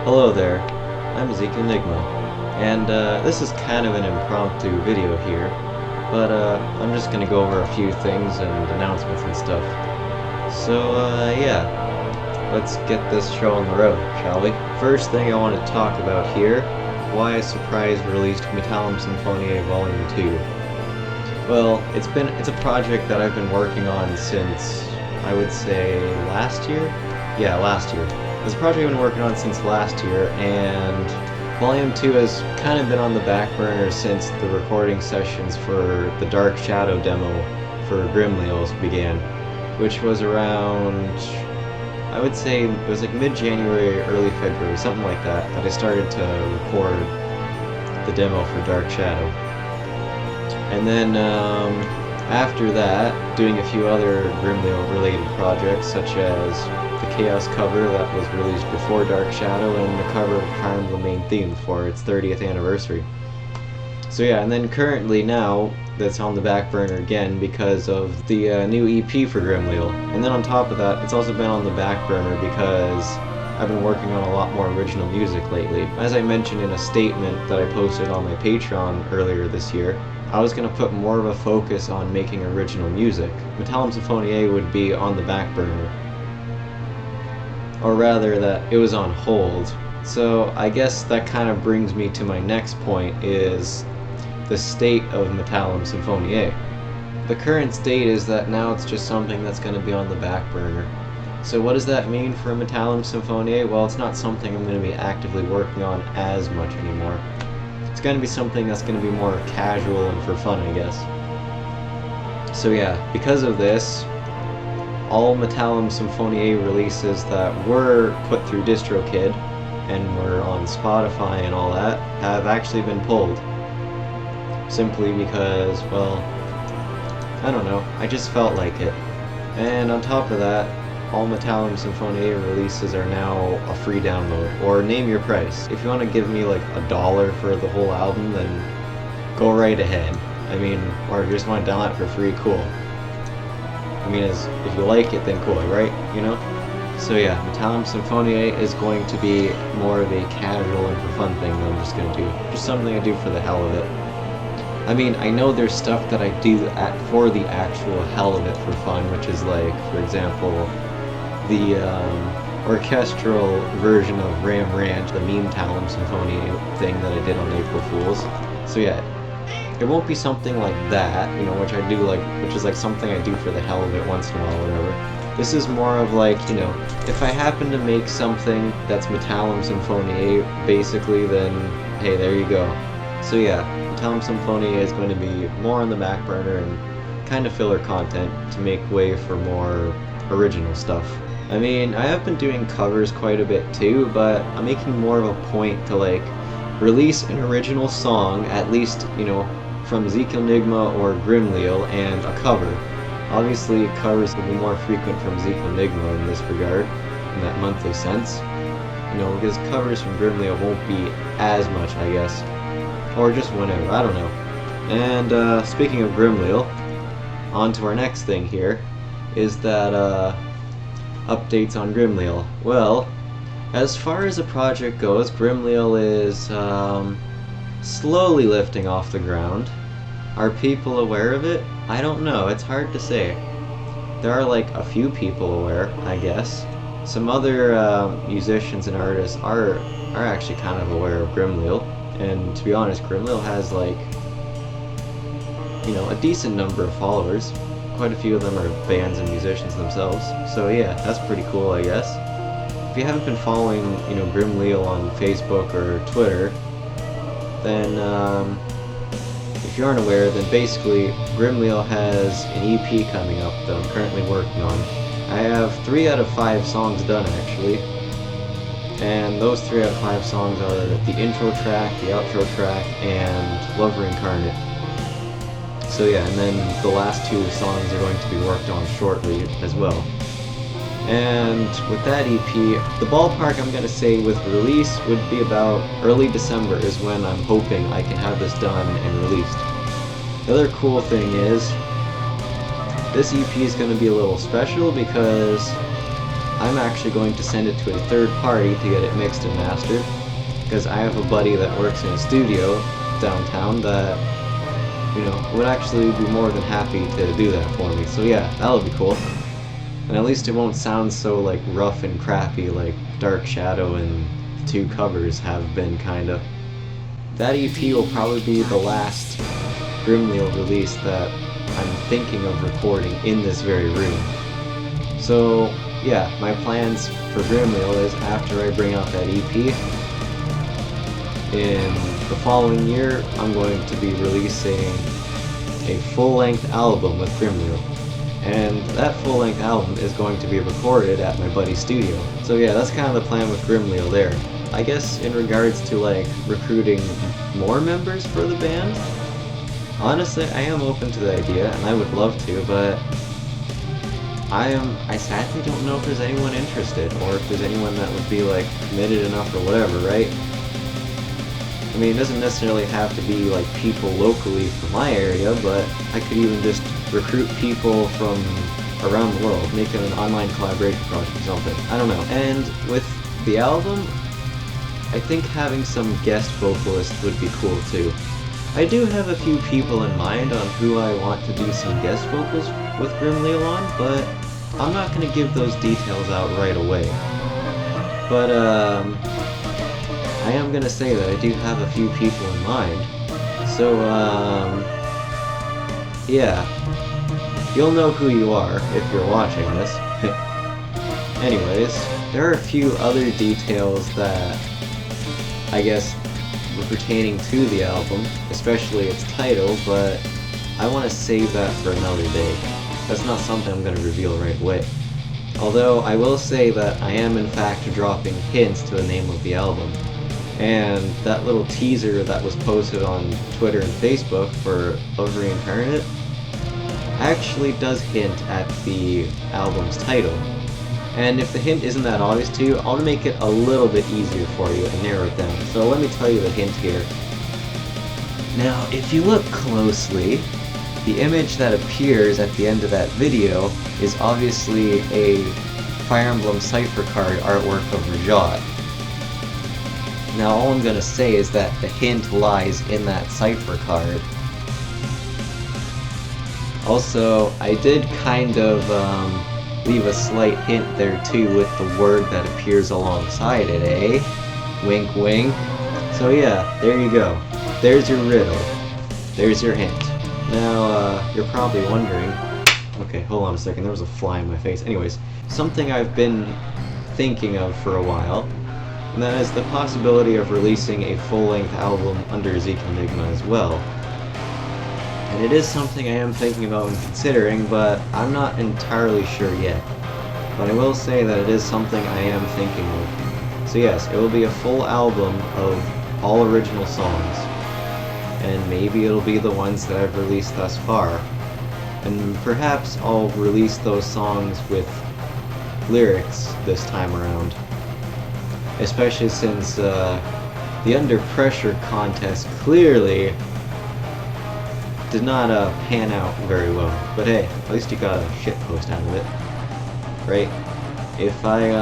Hello there, I'm Ezekiel Nigma, and this is kind of an impromptu video here, but I'm just gonna go over a few things and announcements and stuff. So yeah, let's get this show on the road, shall we? First thing I want to talk about here, why I surprise released Metallum Symphoniae Volume 2. Well, it's a project that I've been working on since, I would say, last year? Yeah, last year. It's a project I've been working on since last year, and Volume 2 has kind of been on the back burner since the recording sessions for the Dark Shadow demo for Grimleal began, which was around, I would say, it was like mid-January, early February, something like that, that I started to record the demo for Dark Shadow. And then, after that, doing a few other Grimleal-related projects, such as the Chaos cover that was released before Dark Shadow, and the cover of Fire Emblem main theme for its 30th anniversary. So yeah, and then currently now, that's on the back burner again because of the new EP for Grimleal. And then on top of that, it's also been on the back burner because I've been working on a lot more original music lately. As I mentioned in a statement that I posted on my Patreon earlier this year, I was going to put more of a focus on making original music. Metallum Symphoniae would be on the back burner. Or rather, that it was on hold. So I guess that kind of brings me to my next point, is the state of Metallum Symphoniae. The current state is that now it's just something that's going to be on the back burner. So what does that mean for Metallum Symphoniae? Well, it's not something I'm going to be actively working on as much anymore. It's going to be something that's going to be more casual and for fun, I guess. So yeah, because of this, all Metallum Symphoniae releases that were put through DistroKid and were on Spotify and all that have actually been pulled. Simply because, well, I don't know, I just felt like it. And on top of that, all Metallum Symphoniae releases are now a free download, or name your price. If you want to give me like $1 for the whole album, then go right ahead. I mean, or if you just want to download it for free, cool. I mean, if you like it, then cool, right? You know? So yeah, Metallum Symphoniae is going to be more of a casual and for fun thing that I'm just going to do. Just something I do for the hell of it. I mean, I know there's stuff that I do for the actual hell of it for fun, which is like, for example, the orchestral version of Ram Ranch, the Metallum Symphoniae thing that I did on April Fool's. So yeah, it won't be something like that, you know, which I do like, which is like something I do for the hell of it once in a while, whatever. This is more of like, you know, if I happen to make something that's Metallum Symphoniae, basically, then hey, there you go. So yeah, Metallum Symphoniae is going to be more on the back burner and kind of filler content to make way for more original stuff. I mean, I have been doing covers quite a bit too, but I'm making more of a point to like release an original song, at least, you know, from Ezekiel Nigma or Grimleal, and a cover. Obviously, covers will be more frequent from Ezekiel Nigma in this regard, in that monthly sense. You know, because covers from Grimleal won't be as much, I guess. Or just whenever, I don't know. And speaking of Grimleal, on to our next thing here, is that updates on Grimleal. Well, as far as the project goes, Grimleal is slowly lifting off the ground. Are people aware of it? I don't know, it's hard to say. There are like a few people aware, I guess. Some other musicians and artists are actually kind of aware of Grimleal. And to be honest, Grimleal has like, you know, a decent number of followers. Quite a few of them are bands and musicians themselves. So yeah, that's pretty cool, I guess. If you haven't been following, you know, Grimleal on Facebook or Twitter, then if you aren't aware, then basically Grimleal has an EP coming up that I'm currently working on. I have 3 out of 5 songs done actually, and those 3 out of 5 songs are the intro track, the outro track, and Lover Incarnate. So yeah, and then the last 2 songs are going to be worked on shortly as well. And with that EP, the ballpark I'm going to say with release would be about early December is when I'm hoping I can have this done and released. The other cool thing is, this EP is going to be a little special because I'm actually going to send it to a third party to get it mixed and mastered, because I have a buddy that works in a studio downtown that, you know, would actually be more than happy to do that for me. So yeah, that'll be cool. And at least it won't sound so like rough and crappy like Dark Shadow and the two covers have been, kinda. That EP will probably be the last Grimleal release that I'm thinking of recording in this very room. So yeah, my plans for Grimleal is after I bring out that EP, in the following year I'm going to be releasing a full-length album with Grimleal. And that full-length album is going to be recorded at my buddy's studio. So yeah, that's kind of the plan with Grimleal there. I guess in regards to like recruiting more members for the band, honestly I am open to the idea and I would love to, but I sadly don't know if there's anyone interested, or if there's anyone that would be like committed enough or whatever, right? I mean, it doesn't necessarily have to be like people locally from my area, but I could even just recruit people from around the world, make it an online collaboration project or something. I don't know. And with the album, I think having some guest vocalists would be cool too. I do have a few people in mind on who I want to do some guest vocals with Grimleal on, but I'm not going to give those details out right away. But I am going to say that I do have a few people in mind. So yeah, you'll know who you are if you're watching this. Anyways, there are a few other details that I guess were pertaining to the album, especially its title, but I want to save that for another day. That's not something I'm going to reveal right away. Although I will say that I am in fact dropping hints to the name of the album. And that little teaser that was posted on Twitter and Facebook for Love Reincarnate actually does hint at the album's title. And if the hint isn't that obvious to you, I'll make it a little bit easier for you and narrow it down. So let me tell you the hint here. Now, if you look closely, the image that appears at the end of that video is obviously a Fire Emblem cipher card artwork of Rajat. Now, all I'm going to say is that the hint lies in that cipher card. Also, I did kind of leave a slight hint there too with the word that appears alongside it, eh? Wink wink. So yeah, there you go. There's your riddle. There's your hint. Now, you're probably wondering... Okay, hold on a second, there was a fly in my face. Anyways, something I've been thinking of for a while, and that is the possibility of releasing a full-length album under Ezekiel Nigma as well. And it is something I am thinking about and considering, but I'm not entirely sure yet. But I will say that it is something I am thinking of. So yes, it will be a full album of all original songs. And maybe it'll be the ones that I've released thus far. And perhaps I'll release those songs with lyrics this time around. Especially since the Under Pressure contest clearly did not pan out very well. But hey, at least you got a shitpost out of it, right? If I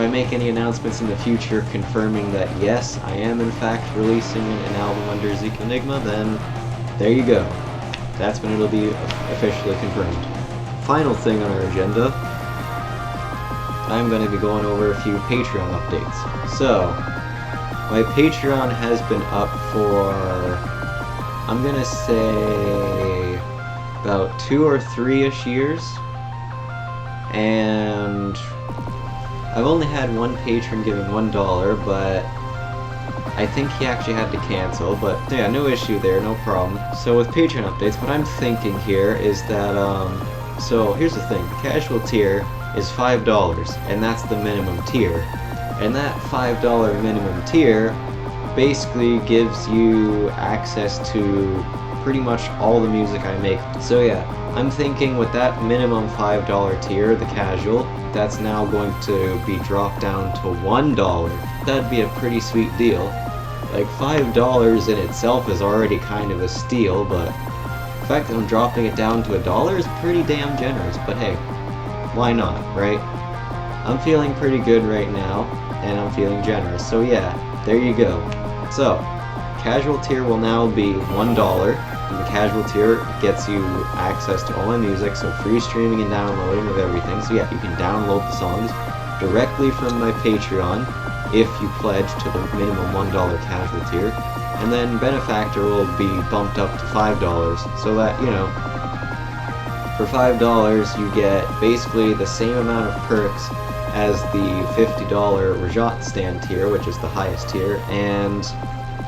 make any announcements in the future confirming that yes, I am in fact releasing an album under Ezekiel Nigma, then there you go. That's when it'll be officially confirmed. Final thing on our agenda, I'm going to be going over a few Patreon updates. So, my Patreon has been up for, I'm going to say, about 2 or 3-ish years. And I've only had one patron giving $1, but I think he actually had to cancel, but yeah, no issue there, no problem. So with Patreon updates, what I'm thinking here is that, so here's the thing, the casual tier is $5, and that's the minimum tier. And that $5 minimum tier basically gives you access to pretty much all the music I make. So yeah, I'm thinking with that minimum $5 tier, the casual, that's now going to be dropped down to $1. That'd be a pretty sweet deal. Like $5 in itself is already kind of a steal, but the fact that I'm dropping it down to $1 is pretty damn generous. But hey, why not, right? I'm feeling pretty good right now, and I'm feeling generous. So yeah, there you go. So, casual tier will now be $1, and the casual tier gets you access to all my music, so free streaming and downloading of everything. So yeah, you can download the songs directly from my Patreon if you pledge to the minimum $1 casual tier, and then Benefactor will be bumped up to $5, so that, you know, for $5 you get basically the same amount of perks as the $50 Rajat stand tier, which is the highest tier, and,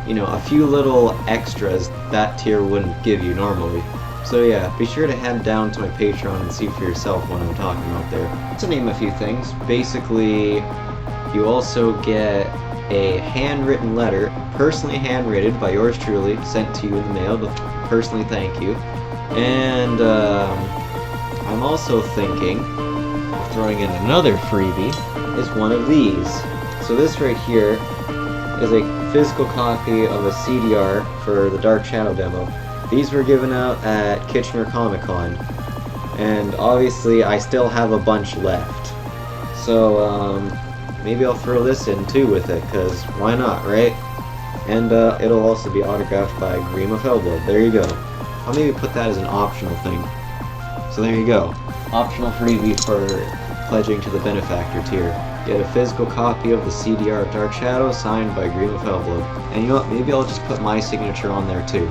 you know, a few little extras that tier wouldn't give you normally. So yeah, be sure to head down to my Patreon and see for yourself what I'm talking about there. To name a few things, basically you also get a handwritten letter, personally handwritten by yours truly, sent to you in the mail to personally thank you. And I'm also thinking of throwing in another freebie, is one of these. So this right here is a physical copy of a CDR for the Dark Shadow demo. These were given out at Kitchener Comic Con, and obviously I still have a bunch left. So maybe I'll throw this in too with it, because why not, right? And it'll also be autographed by Grimleal Updates. There you go. I'll maybe put that as an optional thing. So there you go. Optional freebie for pledging to the Benefactor tier. Get a physical copy of the CDR of Dark Shadow signed by Grimleal Updates. And you know what, maybe I'll just put my signature on there too.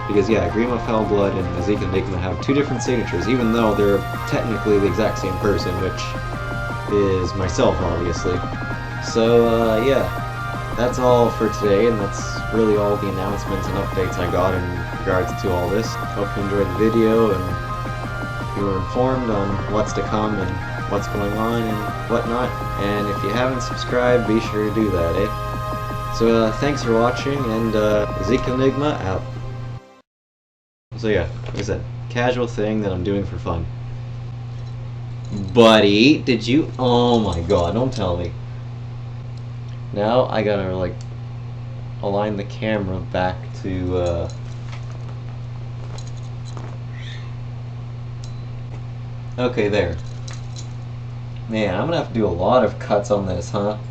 Because yeah, Grimleal Updates and Ezekiel Nigma have two different signatures, even though they're technically the exact same person, which is myself, obviously. So yeah, that's all for today, and that's really all the announcements and updates I got in regards to all this. Hope you enjoyed the video and you were informed on what's to come and what's going on and whatnot. And if you haven't subscribed, be sure to do that, eh? So thanks for watching, and Ezekiel Nigma out. So yeah, like I said, casual thing that I'm doing for fun. Buddy, did you? Oh my god, don't tell me. Now I gotta, like, align the camera back to, okay, there. Man, I'm gonna have to do a lot of cuts on this, huh?